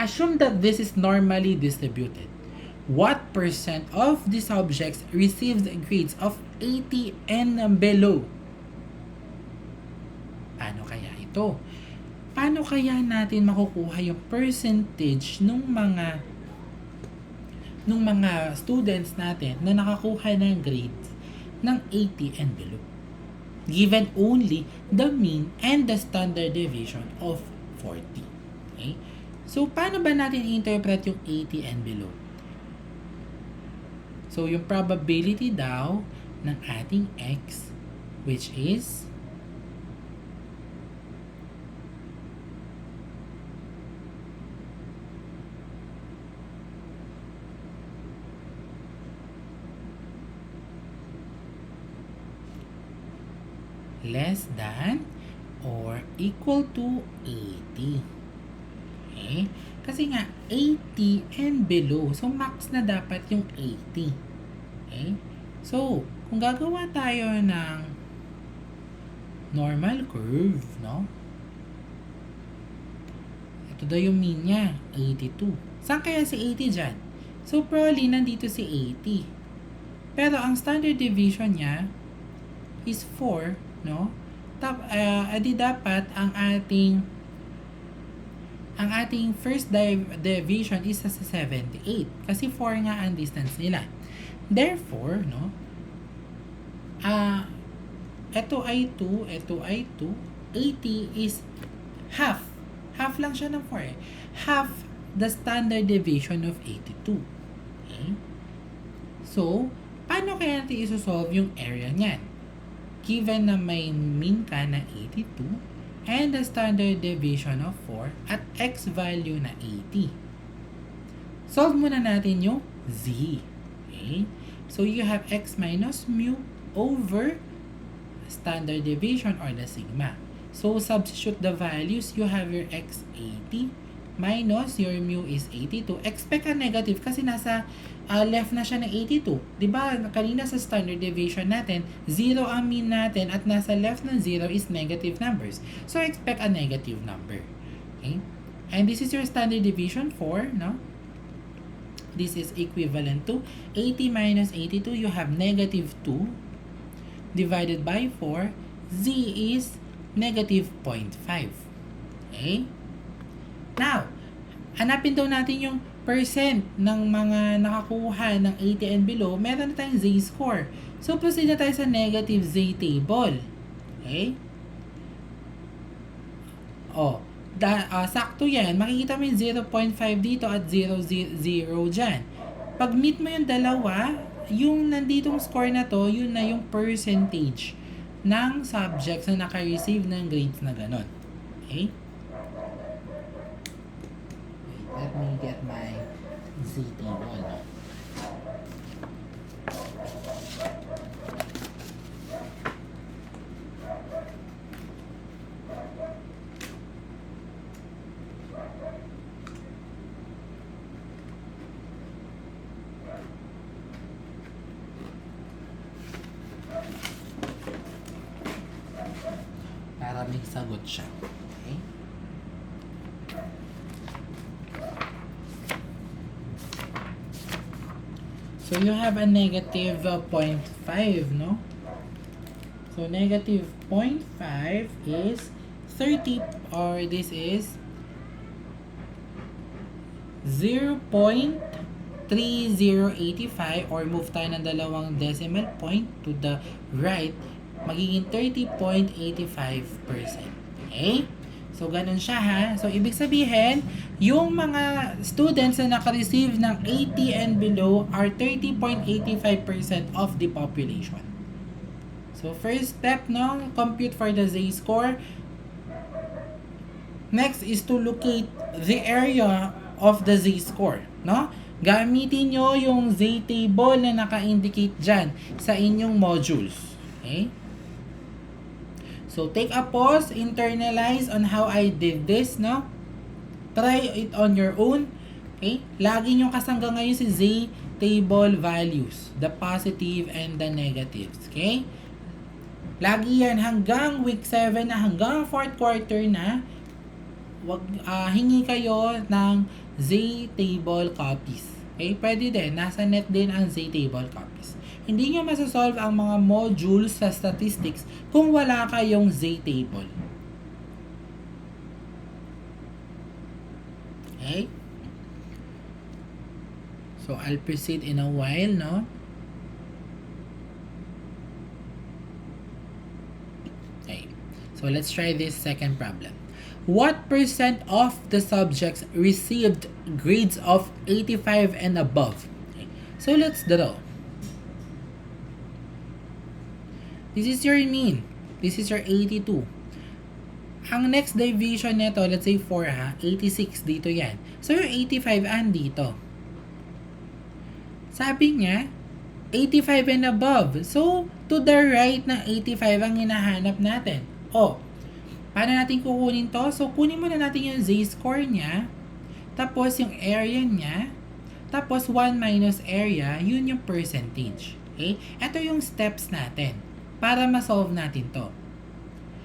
Assume that this is normally distributed. What percent of the subjects receives grades of 80 and below? Paano kaya ito? Paano kaya natin makukuha yung percentage ng mga students natin na nakakuha ng grades ng 80 and below? Given only the mean and the standard deviation of 40. Okay? So, paano ba natin i-interpret yung 80 and below? So, yung probability daw ng ating x, which is less than or equal to 80. Okay? Kasi nga, 80 and below. So, max na dapat yung 80. Okay? So, kung gagawa tayo ng normal curve, no? Ito daw yung mean niya, 82. Saan kaya si 80 dyan? So, probably nandito si 80. Pero, ang standard deviation niya is 4, no? Adi dapat ang ating first deviation is sa 78 kasi 4 nga ang distance nila. Therefore, no? Ito ay 2, ito ay 2. 80 is half. Half lang siya ng 4 eh. Half the standard deviation of 82. Okay? So, paano kaya natin isosolve yung area niyan? Given na may mean ka na 82 and the standard deviation of 4 at x value na 80. Solve muna natin yung z. Okay? So, you have x minus mu over standard deviation or the sigma. So, substitute the values. You have your x 80 minus your mu is 82. Expect a negative kasi nasa left na siya ng 82. Diba, kanina sa standard deviation natin, 0 ang mean natin at nasa left ng 0 is negative numbers. So, expect a negative number. Okay? And this is your standard deviation for, no? This is equivalent to 80 minus 82. You have negative 2 divided by 4. Z is negative 0.5. Okay? Now, hanapin daw natin yung percent ng mga nakakuha ng 80 and below. Meron na tayong z-score. So, proceed na tayo sa negative z table. Okay? Sakto yan. Makikita mo yung 0.5 dito at 0, 0 dyan. Pag meet mo yung dalawa, yung nanditong score na to, yun na yung percentage ng subjects na naka-receive ng grades na ganon. Okay? Let me get my Z table. Para may sagot siya. Okay? So, you have a negative 0.5, no? So, negative 0.5 is 30, or this is 0.3085, or move tayo ng dalawang decimal point to the right, magiging 30.85%. Okay? So, ganun siya ha. So, ibig sabihin, yung mga students na naka-receive ng 80 and below are 30.85% of the population. So, first step, no? Compute for the z-score. Next is to locate the area of the z-score, no? Gamitin nyo yung z-table na naka-indicate dyan sa inyong modules. Okay? So, take a pause, internalize on how I did this, no? Try it on your own. Okay? Lagi nyo kasangga ngayon si z-table values. The positive and the negatives. Okay? Lagi yan hanggang week 7 na, hanggang 4th quarter na, hingi kayo ng z-table copies. Okay? Pwede din. Nasa net din ang z-table copies. Hindi nyo masasolve ang mga modules sa statistics kung wala kayong z-table. Okay? So, I'll proceed in a while, no? Okay. So, let's try this second problem. What percent of the subjects received grades of 85 and above? Okay. So, let's draw. This is your mean. This is your 82. Ang next division nito, let's say 4 ha, 86 dito yan. So, yung 85 andito. Sabi niya, 85 and above. So, to the right ng 85 ang hinahanap natin. Paano natin kukunin to? So, kunin muna natin yung z-score niya, tapos yung area niya, tapos 1 minus area, yun yung percentage. Okay? Ito yung steps natin para ma-solve natin to.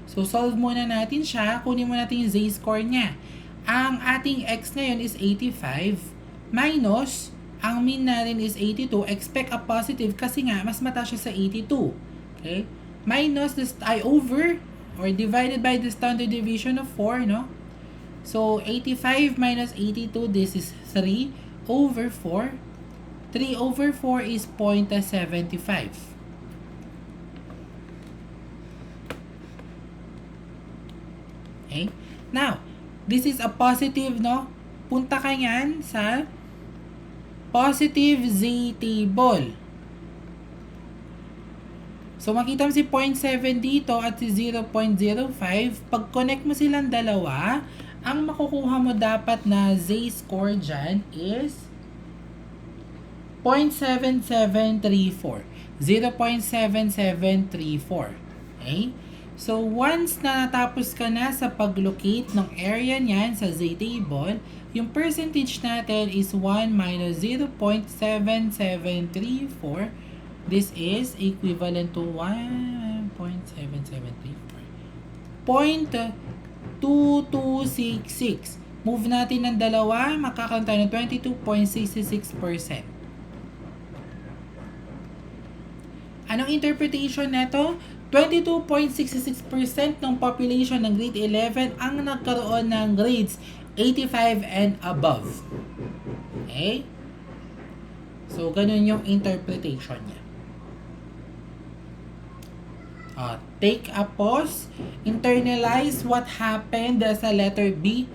So, solve muna natin siya. Kunin muna natin yung z-score niya. Ang ating x ngayon is 85 minus, ang mean natin is 82. Expect a positive kasi nga, mas mataas siya sa 82. Okay? Minus this, over, or divided by the standard deviation of 4, no? So, 85 minus 82, this is 3 over 4. 3 over 4 is 0.75. Okay? Now, this is a positive, no? Punta ka yan sa positive z table. So, makita mo si 0.7 dito at si 0.05. Pag connect mo silang dalawa, ang makukuha mo dapat na z-score dyan is 0.7734. 0.7734. Okay? So, once na natapos ka na sa pag-locate ng area niyan sa z-table, yung percentage natin is 1 minus 0.7734. This is equivalent to 1.7734. 0.2266. Move natin ng dalawa, makakaroon tayo ng 22.66%. Anong interpretation neto? 22.66% ng population ng grade 11 ang nagkaroon ng grades 85 and above. Okay? So, ganun yung interpretation niya. Take a pause. Internalize what happened sa letter B.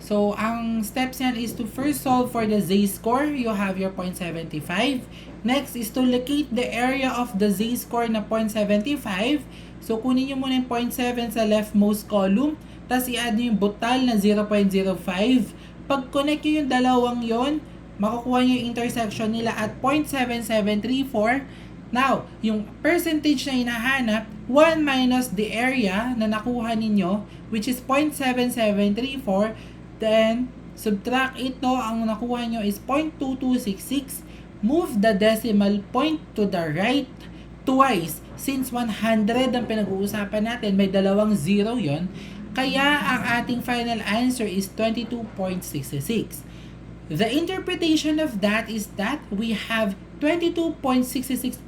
So, ang steps yan is to first solve for the z-score. You have your 0.75. Next is to locate the area of the z-score na 0.75. So, kunin nyo muna yung 0.7 sa leftmost column. Tapos, i-add nyo yung butal na 0.05. Pag connect nyo yung dalawang yon, makukuha nyo yung intersection nila at 0.7734. Now, yung percentage na hinahanap, 1 minus the area na nakuha ninyo, which is 0.7734. Then, subtract ito, ang nakuha nyo is 0.2266. Move the decimal point to the right twice. Since 100 ang pinag-uusapan natin, may dalawang 0 yon. Kaya ang ating final answer is 22.66. The interpretation of that is that we have 22.66%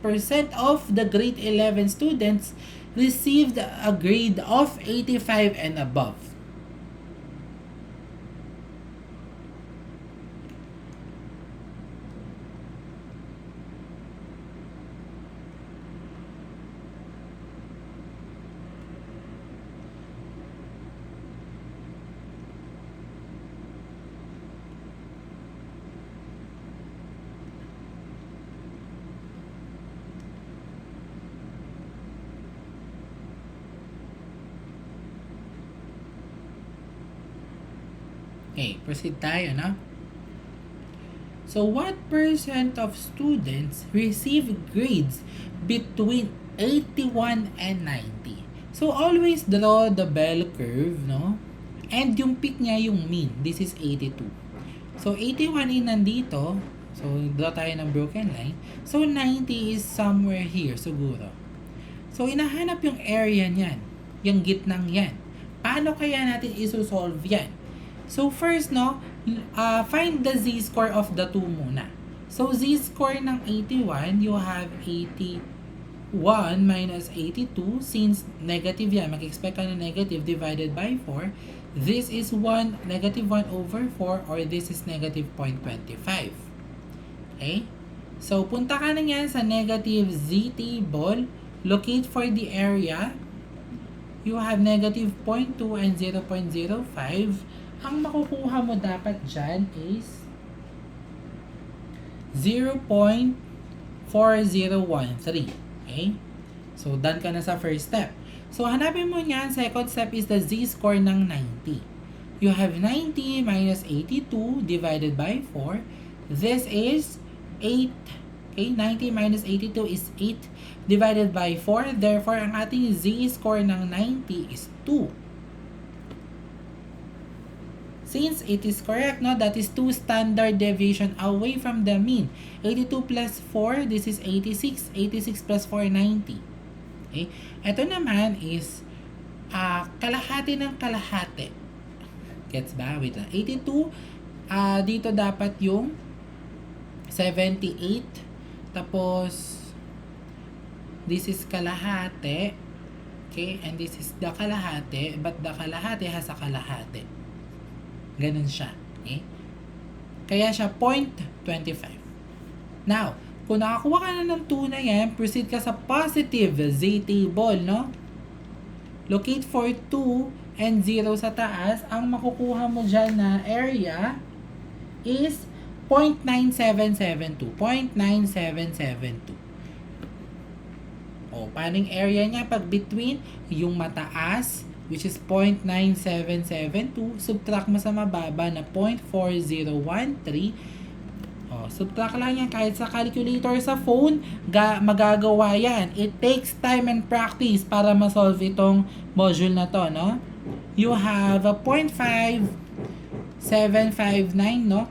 of the grade 11 students received a grade of 85 and above. Okay, proceed tayo, no? So, what percent of students receive grades between 81 and 90? So, always draw the bell curve, no? And yung peak niya, yung mean. This is 82. So, 81 in nandito. So, draw tayo ng broken line. So, 90 is somewhere here, siguro. So, inahanap yung area niyan. Yung gitnang yan. Paano kaya natin isosolve yan? So, first, no, find the z-score of the two muna. So, z-score ng 81, you have 81 minus 82. Since negative yan, mag-expect ka na negative divided by 4. This is negative 1 over 4 or this is negative 0.25. Okay? So, punta ka na yan sa negative z-table. Locate for the area. You have negative 0.2 and 0.05. Ang makukuha mo dapat dyan is 0.4013. Okay? So, done ka na sa first step. So, hanapin mo niyan. Second step is the z-score ng 90. You have 90 minus 82 divided by 4. This is 8. Okay? 90 minus 82 is 8 divided by 4. Therefore, ang ating z-score ng 90 is 2. Since it is correct, no, that is 2 standard deviation away from the mean. 82 plus 4, this is 86. 86 plus 4, 90. Okay? Ito naman is kalahati ng kalahati. Gets ba? Wait lang. 82, dito dapat yung 78. Tapos, this is kalahati. Okay? And this is the kalahati. But the kalahati has a kalahati. Ganun siya. Okay? Kaya siya 0.25. Now, kung nakakuha ka na ng 2 na yan, proceed ka sa positive z-table, no? Locate for 2 and 0 sa taas. Ang makukuha mo dyan na area is 0.9772. 0.9772. O, paano yung area niya? Pag between yung mataas, which is 0.9772, subtract mo sa mababa na 0.4013, Subtract lang yan kahit sa calculator sa phone, magagawa yan. It takes time and practice para ma-solve itong module na to, no? You have a 0.5759, no?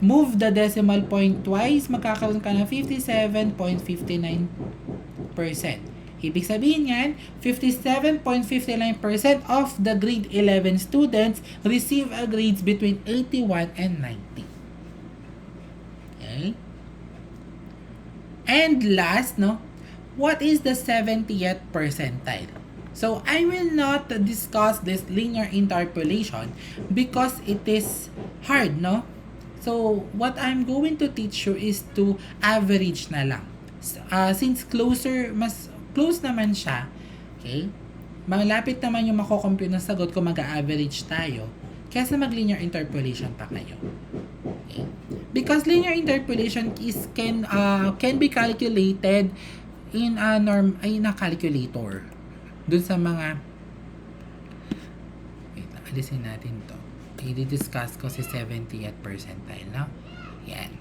Move the decimal point twice, magkakaroon ka ng 57.59%. Ibig sabihin yan, 57.59% of the grade 11 students receive a grades between 81 and 90. Okay? And last, no, what is the 70th percentile? So, I will not discuss this linear interpolation because it is hard, no? So, what I'm going to teach you is to average na lang. Since mas close naman siya, okay? Malapit naman yung mako-compute na sagot kung mag-average tayo kaysa mag-linear interpolation pa kayo. Okay? Because linear interpolation can be calculated in a calculator. Dun sa mga alisin natin to. I-discuss ko si 70th percentile, no? Yan.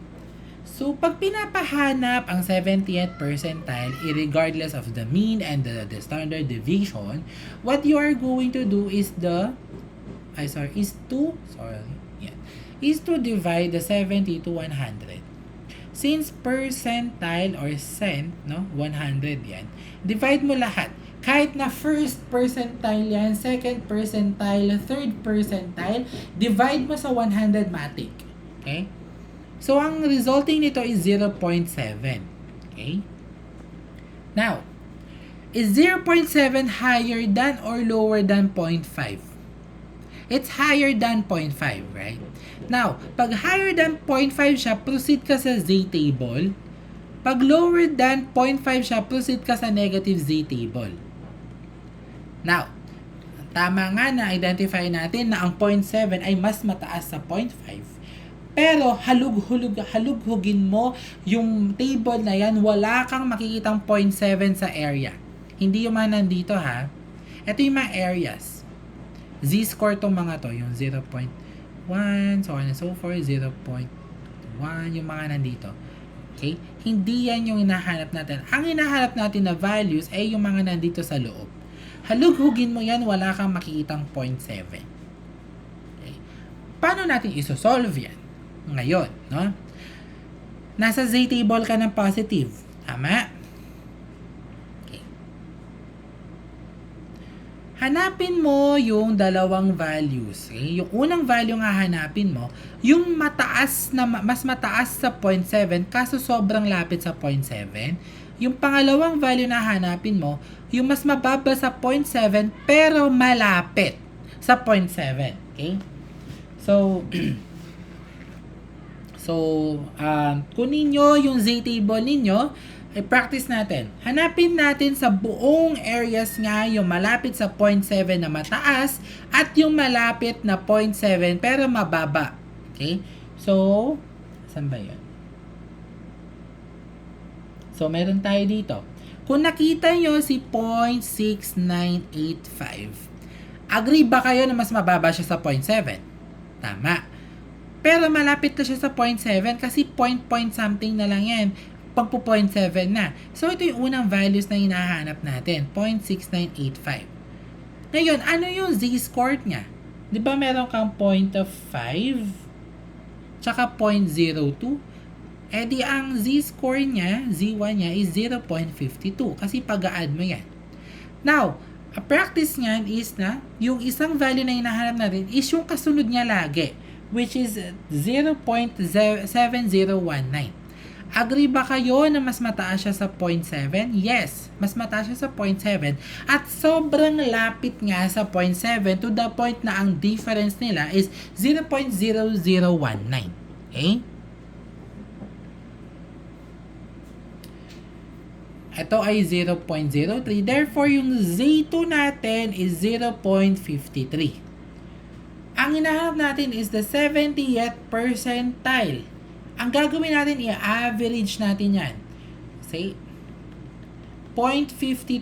So, pag pinapahanap ang 70th percentile, regardless of the mean and the standard deviation, what you are going to do is to divide the 70 to 100. Since percentile or cent, no, 100 yan, divide mo lahat. Kahit na first percentile yan, second percentile, third percentile, divide mo sa 100 matic. Okay? So, ang resulting nito is 0.7. Okay? Now, is 0.7 higher than or lower than 0.5? It's higher than 0.5, right? Now, pag higher than 0.5 siya, proceed ka sa z-table. Pag lower than 0.5 siya, proceed ka sa negative z-table. Now, tama nga na identify natin na ang 0.7 ay mas mataas sa 0.5. Pero halughugin mo yung table na yan, wala kang makikitang 0.7 sa area. Hindi yung mga nandito, ha. Ito yung mga areas. Z-score tong mga to, yung 0.1, so on and so forth, 0.1, yung mga nandito. Okay? Hindi yan yung hinahanap natin. Ang hinahanap natin na values ay yung mga nandito sa loob. Halughugin mo yan, wala kang makikitang 0.7. Okay? Paano natin isosolve yan? Ngayon, no? Nasa z-table ka ng positive. Tama? Okay. Hanapin mo yung dalawang values. Okay? Yung unang value nga hanapin mo, yung mas mataas sa 0.7 kaso sobrang lapit sa 0.7. Yung pangalawang value na hanapin mo, yung mas mababa sa 0.7 pero malapit sa 0.7. Okay? So, kunin nyo yung z-table ninyo, i-practice natin. Hanapin natin sa buong areas nga yung malapit sa 0.7 na mataas at yung malapit na 0.7 pero mababa. Okay? So, saan ba yun? So, meron tayo dito. Kung nakita nyo si 0.6985, agree ba kayo na mas mababa siya sa 0.7? Tama. Pero malapit na siya sa 0.7 kasi point something na lang yan. Pagpo 0.7 na. So, ito yung unang values na hinahanap natin. 0.6985. Ngayon, ano yung z-score niya? Di ba meron kang 0.5? Tsaka 0.02? Eh di ang z-score niya, z1 niya is 0.52. Kasi pag-a-add mo yan. Now, a practice niyan is na, yung isang value na hinahanap natin is yung kasunod niya lagi, which is 0.7019. Agree ba kayo na mas mataas siya sa 0.7? Yes, mas mataas siya sa 0.7 at sobrang lapit nga sa 0.7 to the point na ang difference nila is 0.0019. Okay? Ito ay 0.03. Therefore, yung Z2 natin is 0.53. Ang hinahanap natin is the 70th percentile. Ang gagawin natin, i-average natin yan. Say, 0.52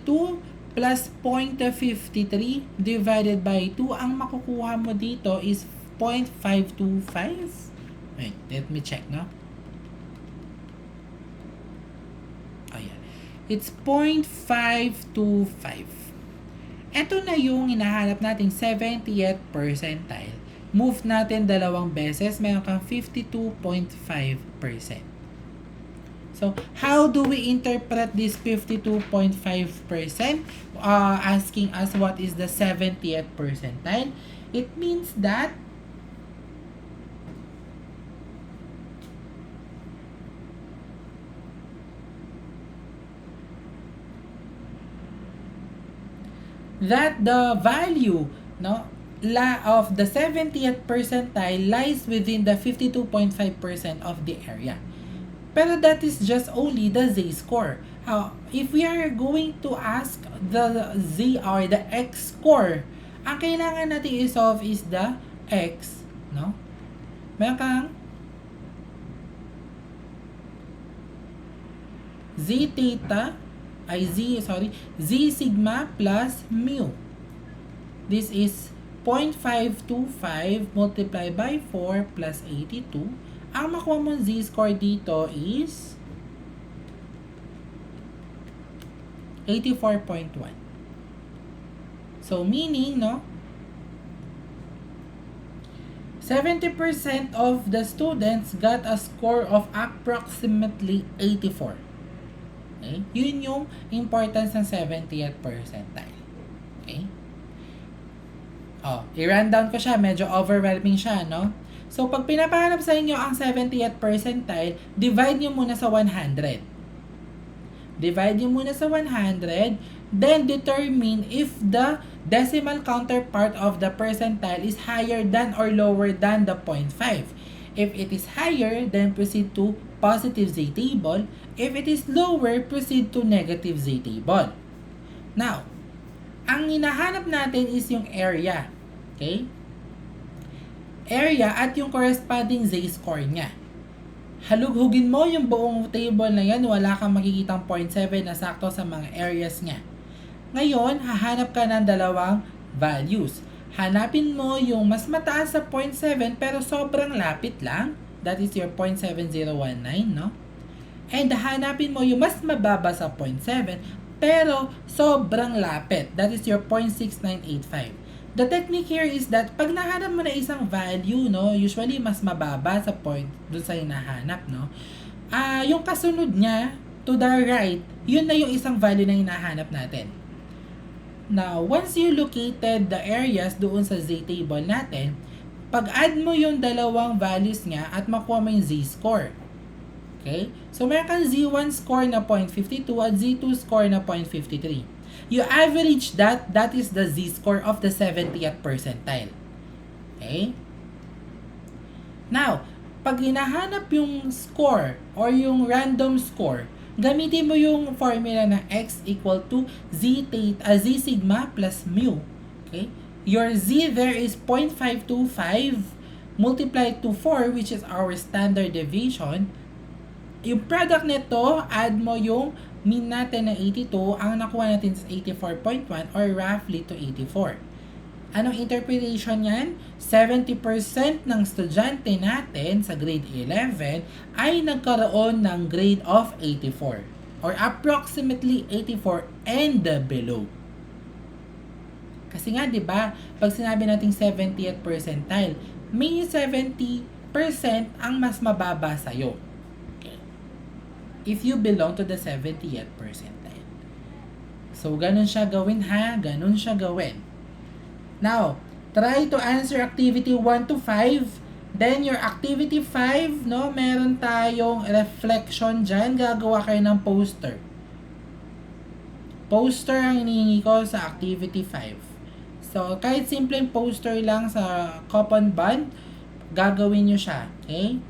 plus 0.53 divided by 2. Ang makukuha mo dito is 0.525. Wait, let me check, no? Ayan. It's 0.525. Ito na yung hinahanap nating 70th percentile. Move natin dalawang beses, meron kang 52.5%. So, how do we interpret this 52.5%? Asking us what is the 70th percentile. It means that the value, no, of the 70th percentile lies within the 52.5% of the area. Pero that is just only the z-score. If we are going to ask the z or the x-score, ang kailangan natin i-solve is the x, no? Meron kang z sigma plus mu. This is 0.525 multiplied by 4 plus 82. Ang makuha mong z-score dito is 84.1. So, meaning, no, 70% of the students got a score of approximately 84. Okay? Yun yung importance ng 70th percentile. Okay? I-run down ko siya. Medyo overwhelming siya, no? So, pag pinapahanap sa inyo ang 70th percentile, divide nyo muna sa 100. Divide nyo muna sa 100, then determine if the decimal counterpart of the percentile is higher than or lower than the 0.5. If it is higher, then proceed to positive z-table. If it is lower, proceed to negative z-table. Now, ang hinahanap natin is yung area. Okay? Area at yung corresponding z-score niya. Halughugin mo yung buong table na yan, wala kang makikitang 0.7 na sakto sa mga areas niya. Ngayon, hahanap ka ng dalawang values. Hanapin mo yung mas mataas sa 0.7 pero sobrang lapit lang. That is your 0.7019, no? And hanapin mo yung mas mababa sa 0.7 pero sobrang lapit. That is your 0.6985. The technique here is that pag nahanap mo na isang value, no, usually mas mababa sa point dun sa hinahanap, no, yung kasunod niya to the right, yun na yung isang value na hinahanap natin. Now, once you located the areas doon sa z-table natin, pag-add mo yung dalawang values niya at makuha mo yung z-score. Okay? So, meron kang z1 score na 0.52 at z2 score na 0.53. You average that is the z-score of the 70th percentile. Okay? Now, pag hinahanap yung score or yung random score, gamitin mo yung formula na x equal to z sigma plus mu. Okay? Your z there is 0.525 multiplied to 4, which is our standard deviation. Yung product nito, add mo yung mean natin na 82, ang nakuha natin is 84.1 or roughly to 84. Anong interpretation yan? 70% ng estudyante natin sa grade 11 ay nagkaroon ng grade of 84 or approximately 84 and below. Kasi nga, di ba, pag sinabi nating 70th percentile, may 70% ang mas mababa sa'yo. If you belong to the 70th percentile. So, ganun siya gawin ha. Ganun siya gawin. Now, try to answer activity 1 to 5. Then, your activity 5, no, meron tayong reflection dyan. Gagawa kayo ng poster. Poster ang hinihingi ko sa activity 5. So, kahit simpleng poster lang sa coupon bond, gagawin nyo siya. Okay?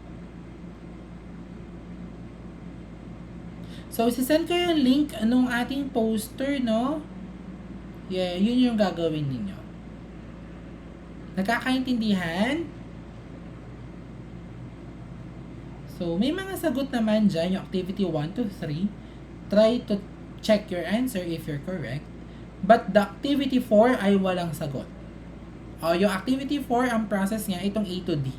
So, sisend ko yung link nung ating poster, no? Yeah, yun yung gagawin ninyo. Nagkakaintindihan? So, may mga sagot naman dyan, yung activity 1 to 3. Try to check your answer if you're correct. But the activity 4 ay walang sagot. Yung activity 4, ang process niya, itong A to D.